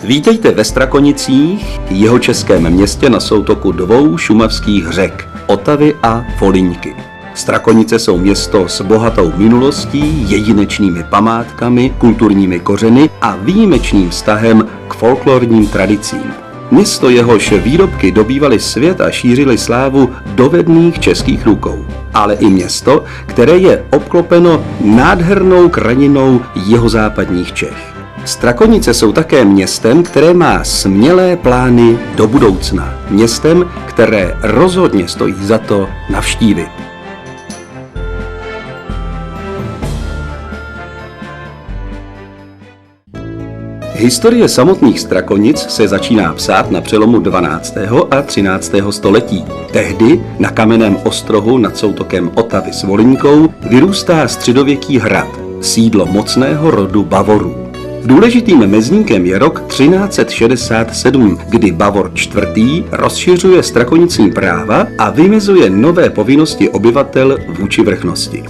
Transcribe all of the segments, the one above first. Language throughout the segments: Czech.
Vítejte ve Strakonicích, jihočeském městě na soutoku dvou šumavských řek, Otavy a Folyňky. Strakonice jsou město s bohatou minulostí, jedinečnými památkami, kulturními kořeny a výjimečným vztahem k folklorním tradicím. Město, jehož výrobky dobývaly svět a šířily slávu dovedných českých rukou. Ale i město, které je obklopeno nádhernou krajininou jihozápadních Čech. Strakonice jsou také městem, které má smělé plány do budoucna. Městem, které rozhodně stojí za to navštívit. Historie samotných Strakonic se začíná psát na přelomu 12. a 13. století. Tehdy na kamenném ostrohu nad soutokem Otavy s Volyňkou vyrůstá středověký hrad, sídlo mocného rodu Bavorů. Důležitým mezníkem je rok 1367, kdy Bavor IV. Rozšiřuje strakonicní práva a vymezuje nové povinnosti obyvatel vůči vrchnosti.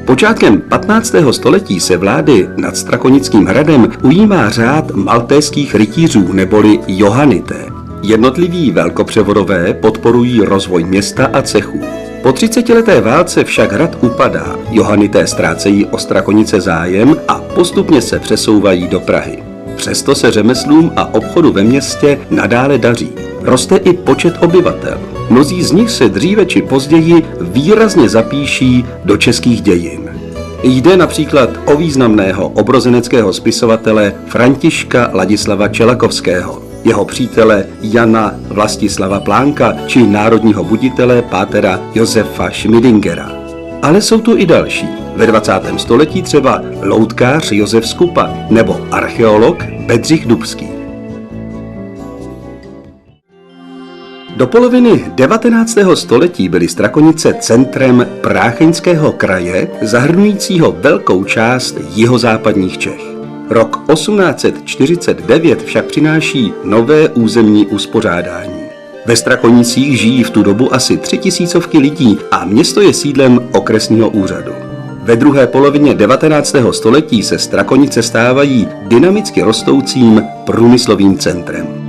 Počátkem 15. století se vlády nad Strakonickým hradem ujímá řád maltéských rytířů neboli Johannité. Jednotliví velkopřevodové podporují rozvoj města a cechů. Po 30leté válce však hrad upadá, Johannité ztrácejí o Strakonice zájem a postupně se přesouvají do Prahy. Přesto se řemeslům a obchodu ve městě nadále daří. Roste i počet obyvatel. Mnozí z nich se dříve či později výrazně zapíší do českých dějin. Jde například o významného obrozeneckého spisovatele Františka Ladislava Čelakovského, jeho přítele Jana Vlastislava Plánka či národního buditele pátera Josefa Schmidingera. Ale jsou tu i další. Ve 20. století třeba loutkář Josef Skupa nebo archeolog Bedřich Dubský. Do poloviny 19. století byly Strakonice centrem Prácheňského kraje, zahrnujícího velkou část jihozápadních Čech. Rok 1849 však přináší nové územní uspořádání. Ve Strakonicích žijí v tu dobu asi 3000 lidí a město je sídlem okresního úřadu. Ve druhé polovině 19. století se Strakonice stávají dynamicky rostoucím průmyslovým centrem.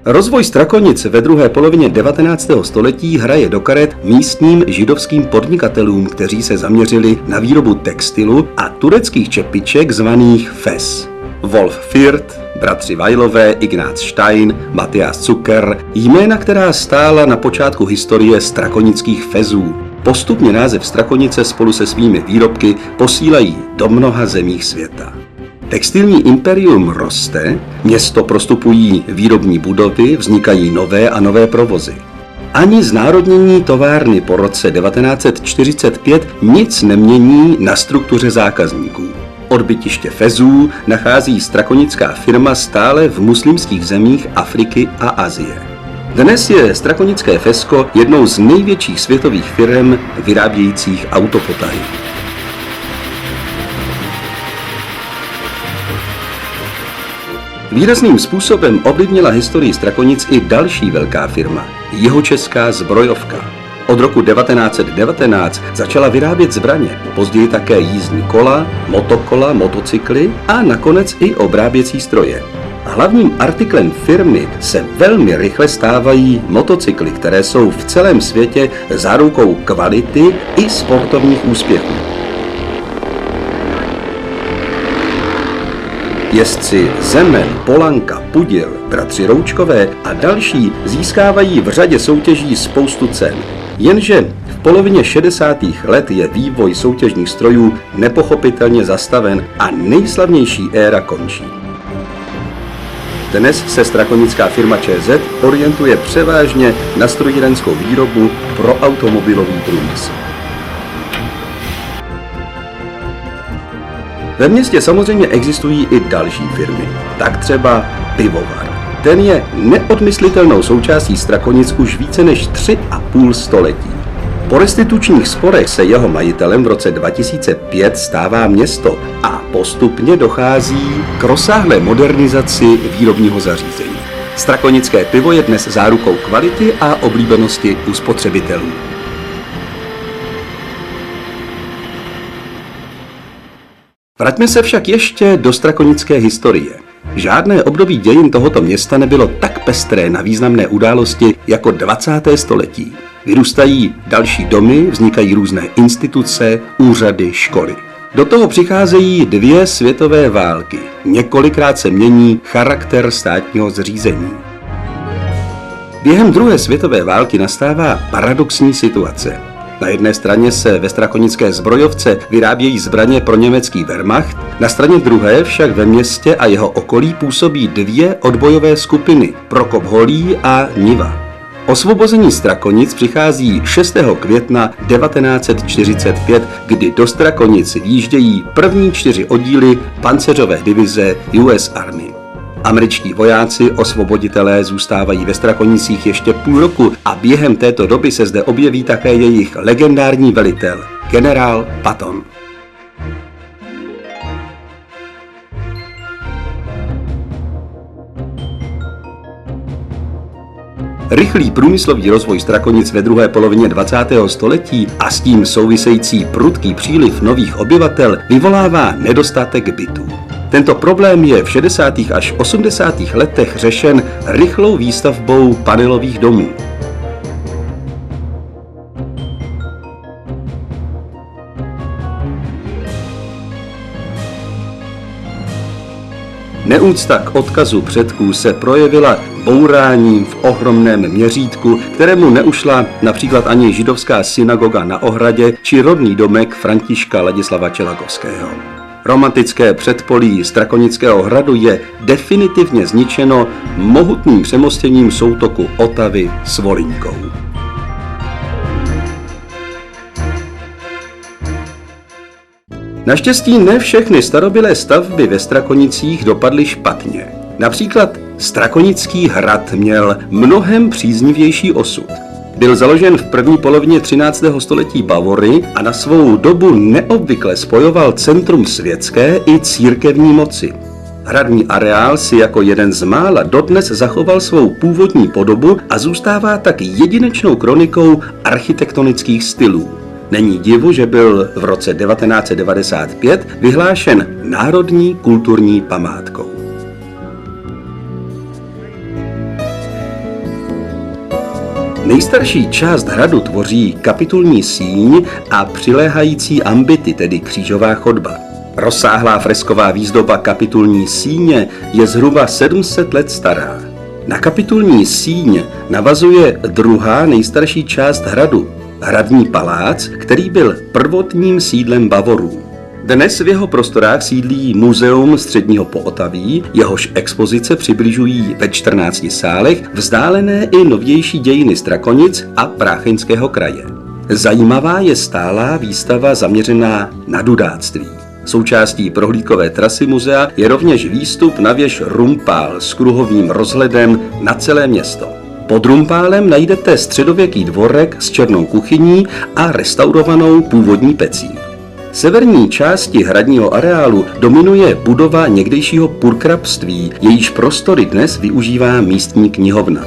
Rozvoj Strakonic ve druhé polovině 19. století hraje do karet místním židovským podnikatelům, kteří se zaměřili na výrobu textilu a tureckých čepiček zvaných fes. Wolf Firth, bratři Weilové, Ignác Stein, Matyáš Zucker, jména, která stála na počátku historie strakonických fezů. Postupně název Strakonice spolu se svými výrobky posílají do mnoha zemích světa. Textilní imperium roste, město prostupují výrobní budovy, vznikají nové a nové provozy. Ani znárodnění továrny po roce 1945 nic nemění na struktuře zákazníků. Odbytiště fezů nachází strakonická firma stále v muslimských zemích Afriky a Asie. Dnes je strakonické fesko jednou z největších světových firem vyrábějících autopotahy. Výrazným způsobem ovlivnila historii Strakonic i další velká firma, Jihočeská zbrojovka. Od roku 1919 začala vyrábět zbraně, později také jízdní kola, motokola, motocykly a nakonec i obráběcí stroje. Hlavním artiklem firmy se velmi rychle stávají motocykly, které jsou v celém světě zárukou kvality i sportovních úspěchů. Jezdci Zemen, Polanka, Pudil, bratři Roučkové a další získávají v řadě soutěží spoustu cen. Jenže v polovině 60. let je vývoj soutěžních strojů nepochopitelně zastaven a nejslavnější éra končí. Dnes se strakonická firma ČZ orientuje převážně na strojírenskou výrobu pro automobilový průmysl. Ve městě samozřejmě existují i další firmy, tak třeba pivovar. Ten je neodmyslitelnou součástí Strakonic už více než 3,5 století. Po restitučních sporech se jeho majitelem v roce 2005 stává město a postupně dochází k rozsáhlé modernizaci výrobního zařízení. Strakonické pivo je dnes zárukou kvality a oblíbenosti u spotřebitelů. Vraťme se však ještě do strakonické historie. Žádné období dějin tohoto města nebylo tak pestré na významné události jako 20. století. Vyrůstají další domy, vznikají různé instituce, úřady, školy. Do toho přicházejí 2 světové války. Několikrát se mění charakter státního zřízení. Během druhé světové války nastává paradoxní situace. Na jedné straně se ve strakonické zbrojovce vyrábějí zbraně pro německý Wehrmacht, na straně druhé však ve městě a jeho okolí působí 2 odbojové skupiny, Prokop Holý a Niva. Osvobození Strakonic přichází 6. května 1945, kdy do Strakonic výjíždějí první 4 oddíly pancéřové divize US Army. Američtí vojáci osvoboditelé zůstávají ve Strakonicích ještě půl roku a během této doby se zde objeví také jejich legendární velitel, generál Patton. Rychlý průmyslový rozvoj Strakonic ve druhé polovině 20. století a s tím související prudký příliv nových obyvatel vyvolává nedostatek bytů. Tento problém je v 60. až 80. letech řešen rychlou výstavbou panelových domů. Neúcta k odkazu předků se projevila bouráním v ohromném měřítku, kterému neušla například ani židovská synagoga na Ohradě či rodný domek Františka Ladislava Čelakovského. Romantické předpolí Strakonického hradu je definitivně zničeno mohutným přemostěním soutoku Otavy s Volyňkou. Naštěstí ne všechny starobylé stavby ve Strakonicích dopadly špatně. Například Strakonický hrad měl mnohem příznivější osud. Byl založen v první polovině 13. století Bavory a na svou dobu neobvykle spojoval centrum světské i církevní moci. Hradní areál si jako jeden z mála dodnes zachoval svou původní podobu a zůstává tak jedinečnou kronikou architektonických stylů. Není divu, že byl v roce 1995 vyhlášen národní kulturní památkou. Nejstarší část hradu tvoří kapitulní síň a přiléhající ambity, tedy křížová chodba. Rozsáhlá fresková výzdoba kapitulní síně je zhruba 700 let stará. Na kapitulní síň navazuje druhá nejstarší část hradu, hradní palác, který byl prvotním sídlem Bavorů. Dnes v jeho prostorách sídlí Muzeum středního Pootaví, jehož expozice přibližují ve 14 sálech vzdálené i novější dějiny Strakonic a Prácheňského kraje. Zajímavá je stálá výstava zaměřená na dudáctví. Součástí prohlídkové trasy muzea je rovněž výstup na věž Rumpál s kruhovým rozhledem na celé město. Pod Rumpálem najdete středověký dvorek s černou kuchyní a restaurovanou původní pecí. Severní části hradního areálu dominuje budova někdejšího purkrabství, jejíž prostory dnes využívá místní knihovna.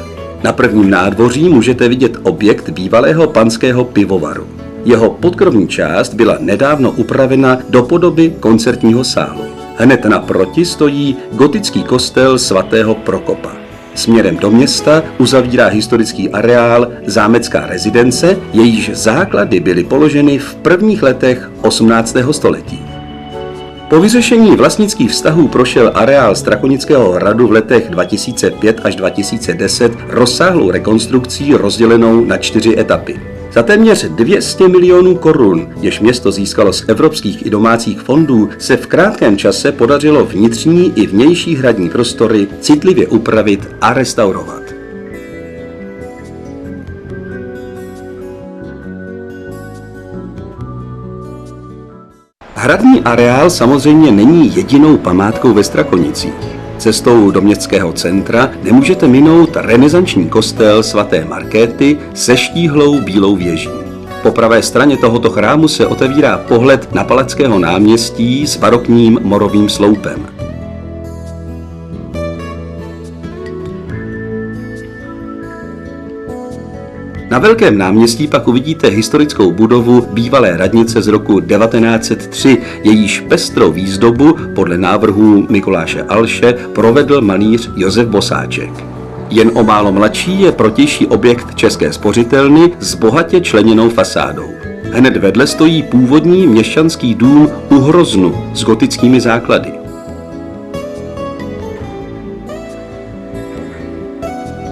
Na prvním nádvoří můžete vidět objekt bývalého panského pivovaru. Jeho podkrovní část byla nedávno upravena do podoby koncertního sálu. Hned naproti stojí gotický kostel svatého Prokopa. Směrem do města uzavírá historický areál zámecká rezidence, jejíž základy byly položeny v prvních letech 18. století. Po vyřešení vlastnických vztahů prošel areál Strakonického hradu v letech 2005 až 2010 rozsáhlou rekonstrukcí rozdělenou na 4 etapy. Za téměř 200 milionů korun, jež město získalo z evropských i domácích fondů, se v krátkém čase podařilo vnitřní i vnější hradní prostory citlivě upravit a restaurovat. Hradní areál samozřejmě není jedinou památkou ve Strakonicích. Cestou do městského centra nemůžete minout renesanční kostel svaté Markéty se štíhlou bílou věží. Po pravé straně tohoto chrámu se otevírá pohled na Palackého náměstí s barokním morovým sloupem. Na Velkém náměstí pak uvidíte historickou budovu bývalé radnice z roku 1903, jejíž pestrou výzdobu podle návrhů Mikuláše Alše provedl malíř Josef Bosáček. Jen o málo mladší je protější objekt České spořitelny s bohatě členěnou fasádou. Hned vedle stojí původní měšťanský dům U Hroznu s gotickými základy.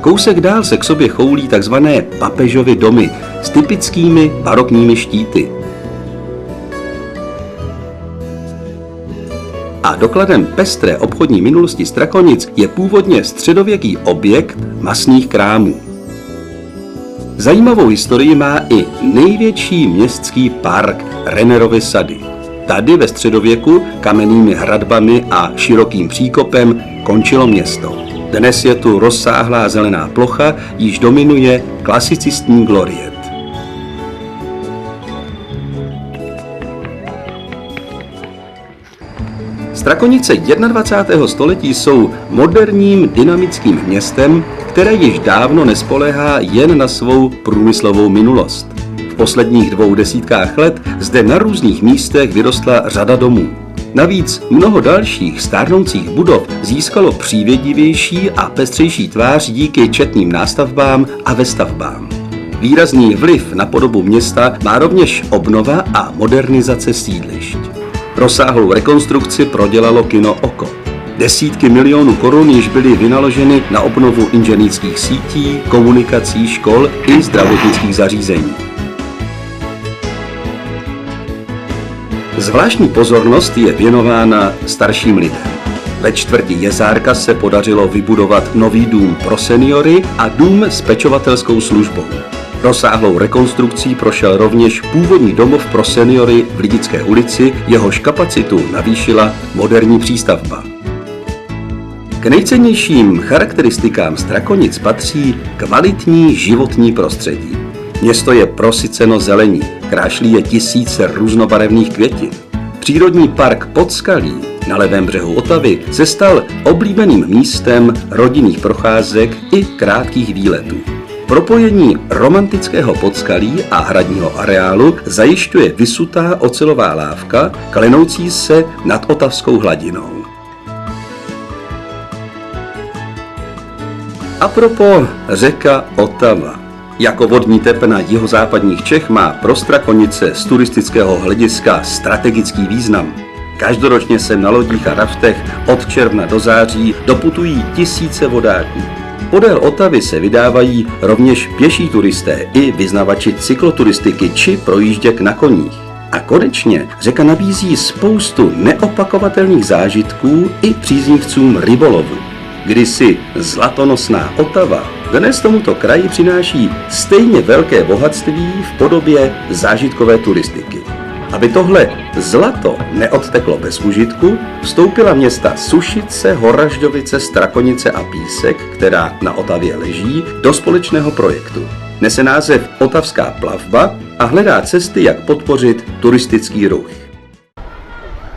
Kousek dál se k sobě choulí tzv. Papežovy domy s typickými barokními štíty. A dokladem pestré obchodní minulosti Strakonic je původně středověký objekt masných krámů. Zajímavou historii má i největší městský park Rennerovy sady. Tady ve středověku kamennými hradbami a širokým příkopem končilo město. Dnes je tu rozsáhlá zelená plocha, již dominuje klasicistní gloriet. Strakonice 21. století jsou moderním dynamickým městem, které již dávno nespoléhá jen na svou průmyslovou minulost. V posledních 2 desítkách let zde na různých místech vyrostla řada domů. Navíc mnoho dalších stárnoucích budov získalo přívětivější a pestřejší tvář díky četným nástavbám a vestavbám. Výrazný vliv na podobu města má rovněž obnova a modernizace sídlišť. Rozsáhlou rekonstrukci prodělalo kino Oko. Desítky milionů korun již byly vynaloženy na obnovu inženýrských sítí, komunikací, škol i zdravotnických zařízení. Zvláštní pozornost je věnována starším lidem. Ve čtvrti Jezárka se podařilo vybudovat nový dům pro seniory a dům s pečovatelskou službou. Rozsáhlou rekonstrukcí prošel rovněž původní domov pro seniory v Lidické ulici, jehož kapacitu navýšila moderní přístavba. K nejcennějším charakteristikám Strakonic patří kvalitní životní prostředí. Město je prosyceno zelení, krášlí je tisíce různobarevných květin. Přírodní park Podskalí na levém břehu Otavy se stal oblíbeným místem rodinných procházek i krátkých výletů. Propojení romantického Podskalí a hradního areálu zajišťuje vysutá ocelová lávka, klenoucí se nad otavskou hladinou. Apropo řeka Otava. Jako vodní tepna jihozápadních Čech má pro Strakonice z turistického hlediska strategický význam. Každoročně se na lodích a raftech od června do září doputují tisíce vodáků. Podél Otavy se vydávají rovněž pěší turisté i vyznavači cykloturistiky či projížděk na koních. A konečně řeka nabízí spoustu neopakovatelných zážitků i příznivcům rybolovu. Kdysi zlatonosná Otava dnes tomuto kraji přináší stejně velké bohatství v podobě zážitkové turistiky. Aby tohle zlato neodteklo bez užitku, vstoupila města Sušice, Horažďovice, Strakonice a Písek, která na Otavě leží, do společného projektu. Nese název Otavská plavba a hledá cesty, jak podpořit turistický ruch.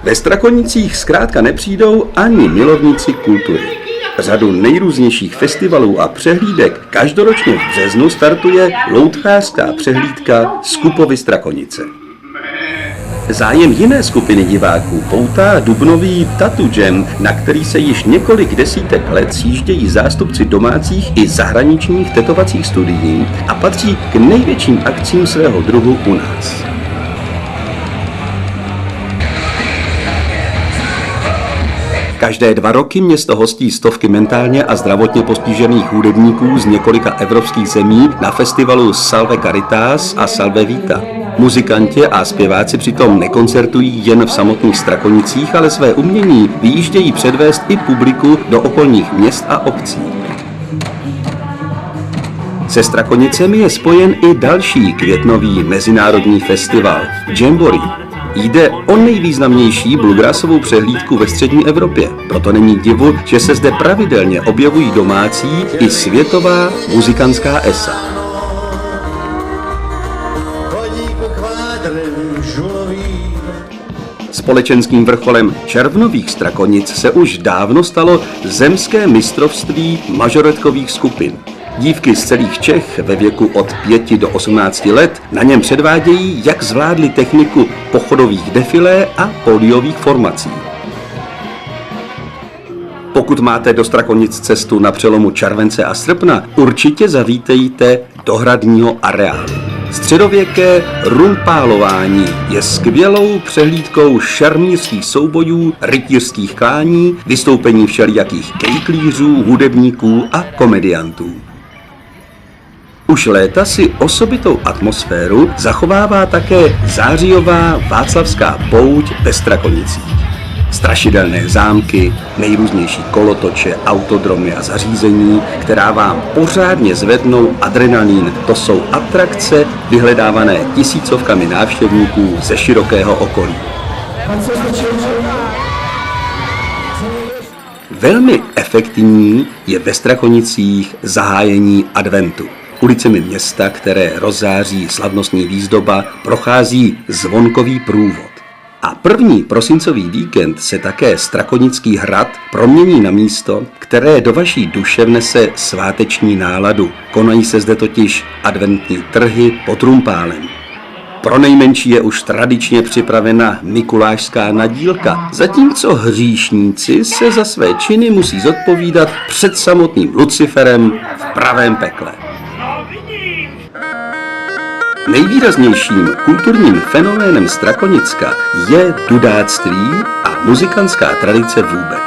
Ve Strakonicích zkrátka nepřijdou ani milovníci kultury. Řadu nejrůznějších festivalů a přehlídek každoročně v březnu startuje loutkářská přehlídka z Kupovy Strakonice. Zájem jiné skupiny diváků poutá dubnový Tattoo Jam, na který se již několik desítek let sjíždějí zástupci domácích i zahraničních tetovacích studií a patří k největším akcím svého druhu u nás. Každé 2 roky město hostí stovky mentálně a zdravotně postižených hudebníků z několika evropských zemí na festivalu Salve Caritas a Salve Vita. Muzikanti a zpěváci přitom nekoncertují jen v samotných Strakonicích, ale své umění vyjíždějí předvést i publiku do okolních měst a obcí. Se Strakonicemi je spojen i další květnový mezinárodní festival Jamboree. Jde o nejvýznamnější bluegrassovou přehlídku ve střední Evropě, proto není divu, že se zde pravidelně objevují domácí i světová muzikantská esa. Společenským vrcholem červnových Strakonic se už dávno stalo zemské mistrovství mažoretkových skupin. Dívky z celých Čech ve věku od 5 do 18 let na něm předvádějí, jak zvládly techniku pochodových defilé a pódiových formací. Pokud máte do Strakonic cestu na přelomu července a srpna, určitě zavítejte do hradního areálu. Středověké rumpálování je skvělou přehlídkou šarmířských soubojů, rytířských klání, vystoupení všelijakých kejklířů, hudebníků a komediantů. Už léta si osobitou atmosféru zachovává také zářijová václavská pouť ve Strakonicích. Strašidelné zámky, nejrůznější kolotoče, autodromy a zařízení, která vám pořádně zvednou adrenalin. To jsou atrakce vyhledávané tisícovkami návštěvníků ze širokého okolí. Velmi efektivní je ve Strakonicích zahájení adventu. Ulicemi města, které rozzáří slavnostní výzdoba, prochází zvonkový průvod. A první prosincový víkend se také Strakonický hrad promění na místo, které do vaší duše vnese sváteční náladu. Konají se zde totiž adventní trhy pod rumpálem. Pro nejmenší je už tradičně připravena mikulášská nadílka, zatímco hříšníci se za své činy musí zodpovídat před samotným Luciferem v pravém pekle. Nejvýraznějším kulturním fenoménem Strakonicka je dudáctví a muzikantská tradice vůbec.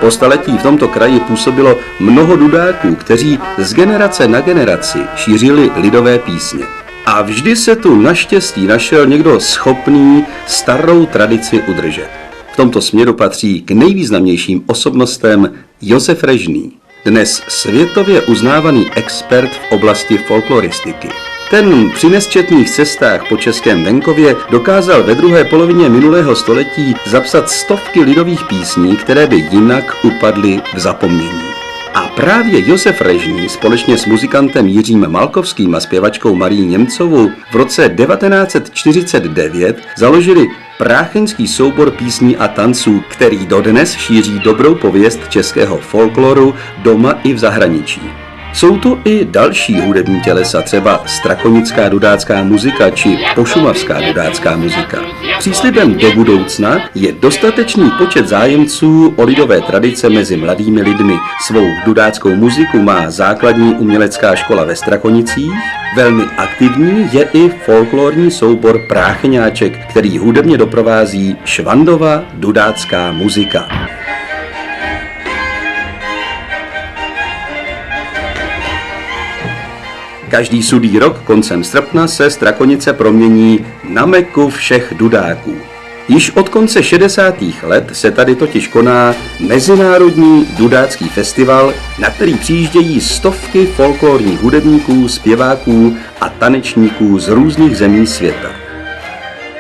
Po staletí v tomto kraji působilo mnoho dudáků, kteří z generace na generaci šířili lidové písně. A vždy se tu naštěstí našel někdo schopný starou tradici udržet. V tomto směru patří k nejvýznamnějším osobnostem Josef Režný, dnes světově uznávaný expert v oblasti folkloristiky. Ten při nesčetných cestách po českém venkově dokázal ve druhé polovině minulého století zapsat stovky lidových písní, které by jinak upadly v zapomnění. A právě Josef Režný společně s muzikantem Jiřím Malkovským a zpěvačkou Marií Němcovou v roce 1949 založili prácheňský soubor písní a tanců, který dodnes šíří dobrou pověst českého folkloru doma i v zahraničí. Jsou tu i další hudební tělesa, třeba strakonická dudácká muzika či pošumavská dudácká muzika. Příslibem do budoucna je dostatečný počet zájemců o lidové tradice mezi mladými lidmi. Svou dudáckou muziku má základní umělecká škola ve Strakonicích. Velmi aktivní je i folklorní soubor Prácheňáček, který hudebně doprovází Švandova dudácká muzika. Každý sudý rok koncem srpna se Strakonice promění na meku všech dudáků. Již od konce 60. let se tady totiž koná Mezinárodní dudácký festival, na který přijíždějí stovky folklorních hudebníků, zpěváků a tanečníků z různých zemí světa.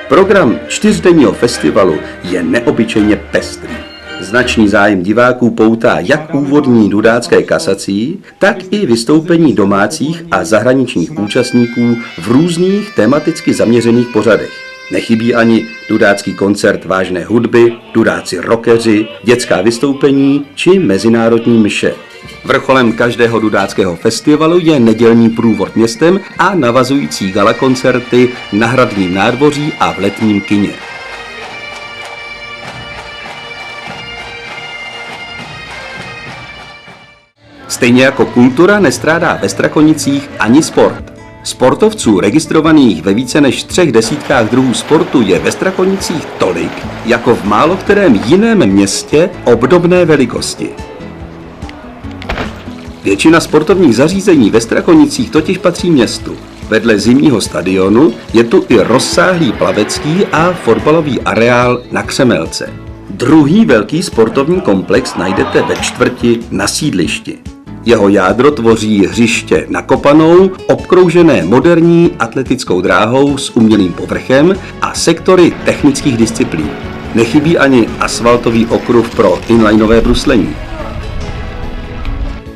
Program čtyřdenního festivalu je neobyčejně pestrý. Značný zájem diváků poutá jak úvodní dudácké kasací, tak i vystoupení domácích a zahraničních účastníků v různých tematicky zaměřených pořadech. Nechybí ani dudácký koncert vážné hudby, dudáci rockeři, dětská vystoupení či mezinárodní mše. Vrcholem každého dudáckého festivalu je nedělní průvod městem a navazující galakoncerty na hradním nádvoří a v letním kině. Stejně jako kultura nestrádá ve Strakonicích ani sport. Sportovců registrovaných ve více než 3 desítkách druhů sportu je ve Strakonicích tolik, jako v málo kterém jiném městě obdobné velikosti. Většina sportovních zařízení ve Strakonicích totiž patří městu. Vedle zimního stadionu je tu i rozsáhlý plavecký a fotbalový areál na Křemelce. Druhý velký sportovní komplex najdete ve čtvrti Na Sídlišti. Jeho jádro tvoří hřiště na kopanou, obkroužené moderní atletickou dráhou s umělým povrchem a sektory technických disciplín. Nechybí ani asfaltový okruh pro inlineové bruslení.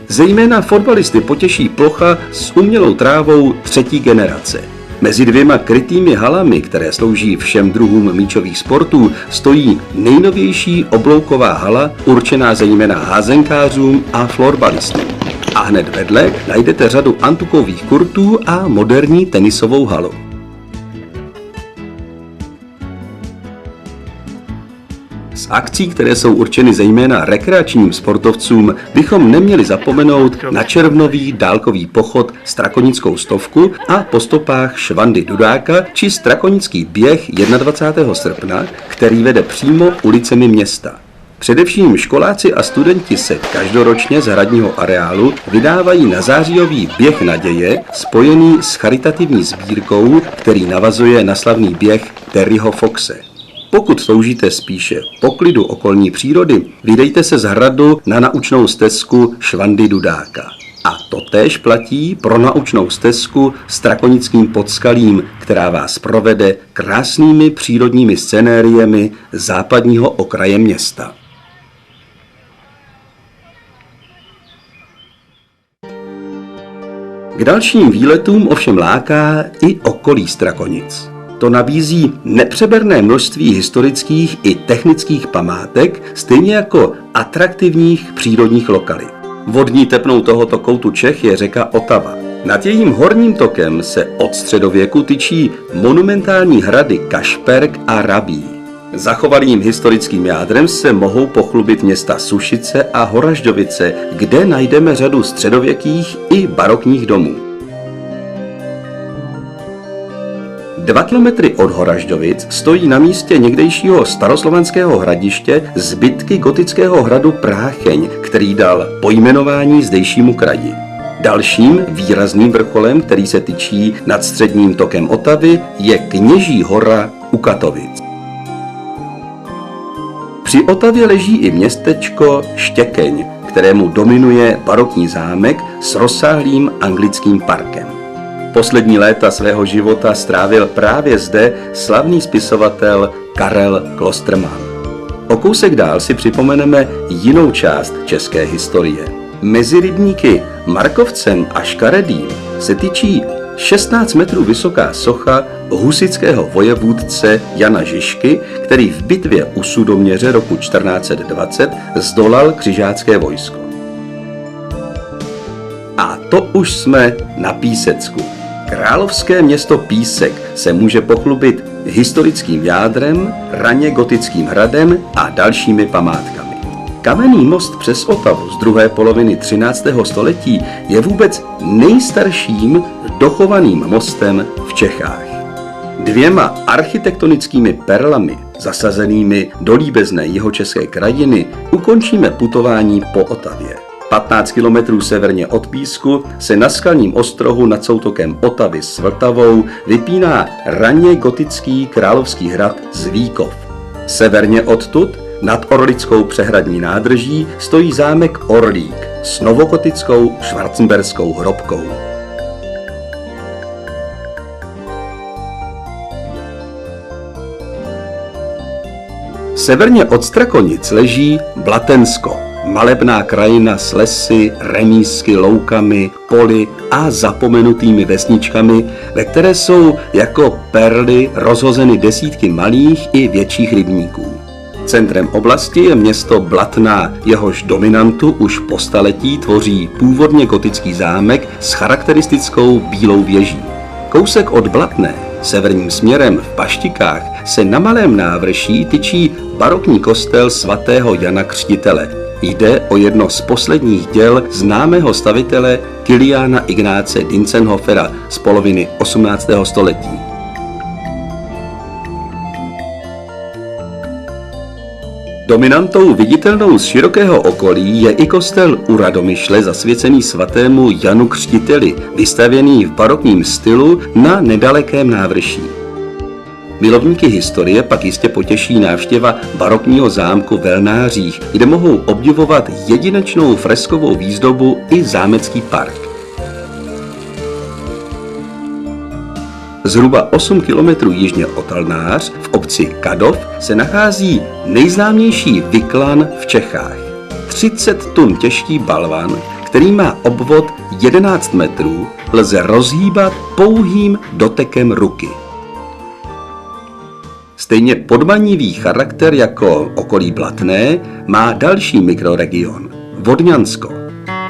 Zejména fotbalisty potěší plocha s umělou trávou 3. generace. Mezi 2 krytými halami, které slouží všem druhům míčových sportů, stojí nejnovější oblouková hala určená zejména házenkářům a florbalistům. A hned vedle najdete řadu antukových kurtů a moderní tenisovou halu. Z akcí, které jsou určeny zejména rekreačním sportovcům, bychom neměli zapomenout na červnový dálkový pochod Strakonickou stovku a po stopách Švandy Dudáka či Strakonický běh 21. srpna, který vede přímo ulicemi města. Především školáci a studenti se každoročně z hradního areálu vydávají na zářijový běh naděje spojený s charitativní sbírkou, který navazuje na slavný běh Terryho Foxe. Pokud toužíte spíše po klidu okolní přírody, vydejte se z hradu na naučnou stezku Švandy Dudáka. A totéž platí pro naučnou stezku Strakonickým podskalím, která vás provede krásnými přírodními scenériemi západního okraje města. K dalším výletům ovšem láká i okolí Strakonic. To nabízí nepřeberné množství historických i technických památek, stejně jako atraktivních přírodních lokalit. Vodní tepnou tohoto koutu Čech je řeka Otava. Nad jejím horním tokem se od středověku tyčí monumentální hrady Kašperk a Rabí. Zachovaným historickým jádrem se mohou pochlubit města Sušice a Horažďovice, kde najdeme řadu středověkých i barokních domů. 2 kilometry od Horažďovic stojí na místě někdejšího staroslovanského hradiště zbytky gotického hradu Prácheň, který dal pojmenování zdejšímu kraji. Dalším výrazným vrcholem, který se tyčí nad středním tokem Otavy, je Kněží hora u Katovic. Při Otavě leží i městečko Štěkeň, kterému dominuje barokní zámek s rozsáhlým anglickým parkem. Poslední léta svého života strávil právě zde slavný spisovatel Karel Klostermann. O kousek dál si připomeneme jinou část české historie. Mezi rybníky Markovcem a Škaredým se tyčí 16 metrů vysoká socha husitského vojevůdce Jana Žižky, který v bitvě u Sudoměře roku 1420 zdolal křižácké vojsko. A to už jsme na Písecku. Královské město Písek se může pochlubit historickým jádrem, raně gotickým hradem a dalšími památkami. Kamenný most přes Otavu z druhé poloviny 13. století je vůbec nejstarším dochovaným mostem v Čechách. 2 architektonickými perlami zasazenými do líbezné jihočeské krajiny ukončíme putování po Otavě. 15 kilometrů severně od Písku se na skalním ostrohu nad soutokem Otavy s Vltavou vypíná raně gotický královský hrad Zvíkov. Severně odtud nad Orlickou přehradní nádrží stojí zámek Orlík s novogotickou švarcemberskou hrobkou. Severně od Strakonic leží Blatensko, malebná krajina s lesy, remízky, loukami, poli a zapomenutými vesničkami, ve které jsou jako perly rozhozeny desítky malých i větších rybníků. Centrem oblasti je město Blatná, jehož dominantu už po staletí tvoří původně gotický zámek s charakteristickou bílou věží. Kousek od Blatné, severním směrem v Paštikách, se na malém návrší tyčí barokní kostel svatého Jana Křtitele. Jde o jedno z posledních děl známého stavitele Kiliána Ignáce Dientzenhofera z poloviny 18. století. Dominantou viditelnou z širokého okolí je i kostel u Radomyšle zasvěcený svatému Janu Křtiteli, vystavěný v barokním stylu na nedalekém návrší. Milovníky historie pak jistě potěší návštěva barokního zámku v Velnářích, kde mohou obdivovat jedinečnou freskovou výzdobu i zámecký park. Zhruba 8 kilometrů jižně od Lnář v obci Kadov se nachází nejznámější Vyklan v Čechách. 30 tun těžký balvan, který má obvod 11 metrů, lze rozhýbat pouhým dotekem ruky. Stejně podmanivý charakter jako okolí Blatné má další mikroregion – Vodňansko.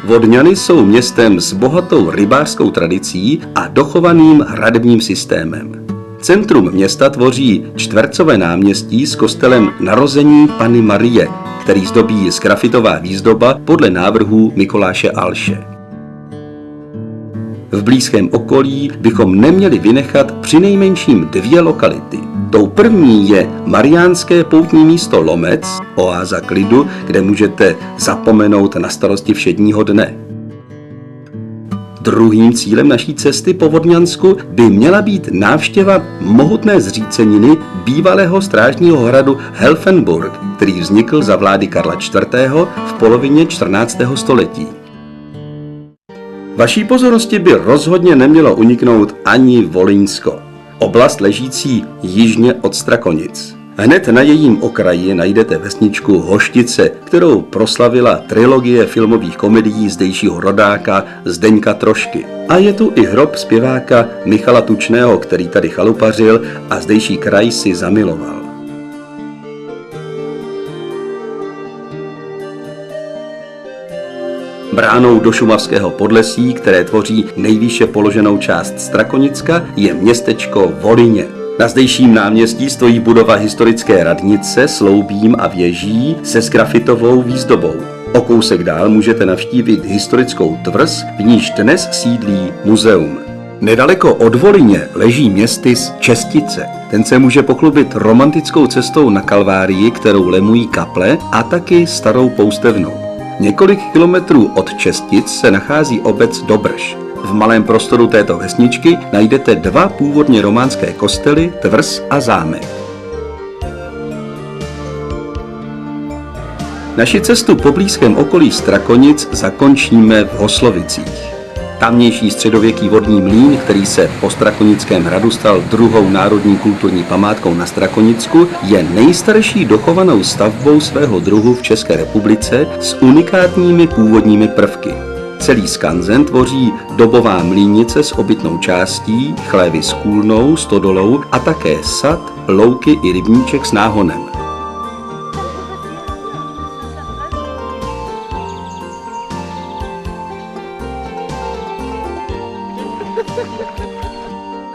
Vodňany jsou městem s bohatou rybářskou tradicí a dochovaným hradebním systémem. Centrum města tvoří čtvercové náměstí s kostelem Narození Panny Marie, který zdobí sgrafitová výzdoba podle návrhů Mikuláše Alše. V blízkém okolí bychom neměli vynechat přinejmenším 2 lokality. Tou první je mariánské poutní místo Lomec, oáza klidu, kde můžete zapomenout na starosti všedního dne. Druhým cílem naší cesty po Vodňansku by měla být návštěva mohutné zříceniny bývalého strážního hradu Helfenburg, který vznikl za vlády Karla IV. V polovině 14. století. Vaší pozornosti by rozhodně nemělo uniknout ani Volyňsko, oblast ležící jižně od Strakonic. Hned na jejím okraji najdete vesničku Hoštice, kterou proslavila trilogie filmových komedií zdejšího rodáka Zdeňka Trošky. A je tu i hrob zpěváka Michala Tučného, který tady chalupařil a zdejší kraj si zamiloval. Bránou do šumavského Podlesí, které tvoří nejvýše položenou část Strakonicka, je městečko Volyně. Na zdejším náměstí stojí budova historické radnice s loubím a věží se sgrafitovou výzdobou. O kousek dál můžete navštívit historickou tvrz, v níž dnes sídlí muzeum. Nedaleko od Volyně leží městys Čestice. Ten se může pochlubit romantickou cestou na Kalvárii, kterou lemují kaple, a taky starou poustevnou. Několik kilometrů od Čestic se nachází obec Dobrš. V malém prostoru této vesničky najdete 2 původně románské kostely, tvrz a zámek. Naši cestu po blízkém okolí Strakonic zakončíme v Hoslovicích. Tamnější středověký vodní mlýn, který se po Strakonickém hradu stal druhou národní kulturní památkou na Strakonicku, je nejstarší dochovanou stavbou svého druhu v České republice s unikátními původními prvky. Celý skanzen tvoří dobová mlýnice s obytnou částí, chlévy s kůlnou, stodolou a také sad, louky i rybníček s náhonem.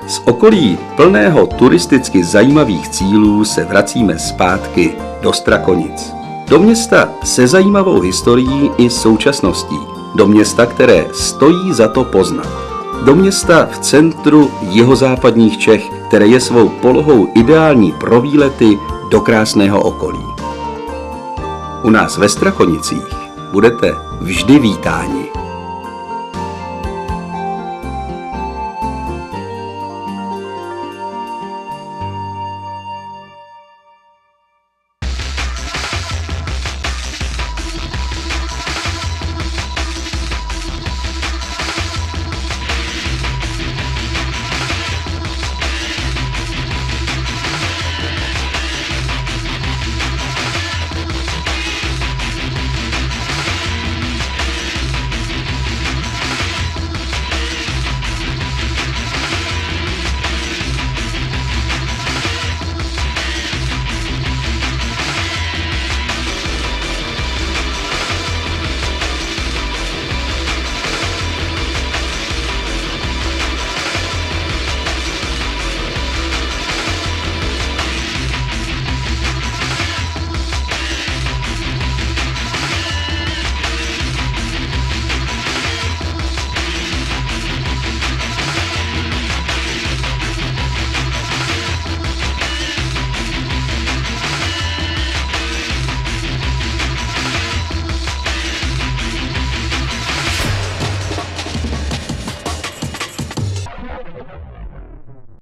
Z okolí plného turisticky zajímavých cílů se vracíme zpátky do Strakonic. Do města se zajímavou historií i současností. Do města, které stojí za to poznat. Do města v centru jihozápadních Čech, které je svou polohou ideální pro výlety do krásného okolí. U nás ve Strakonicích budete vždy vítáni.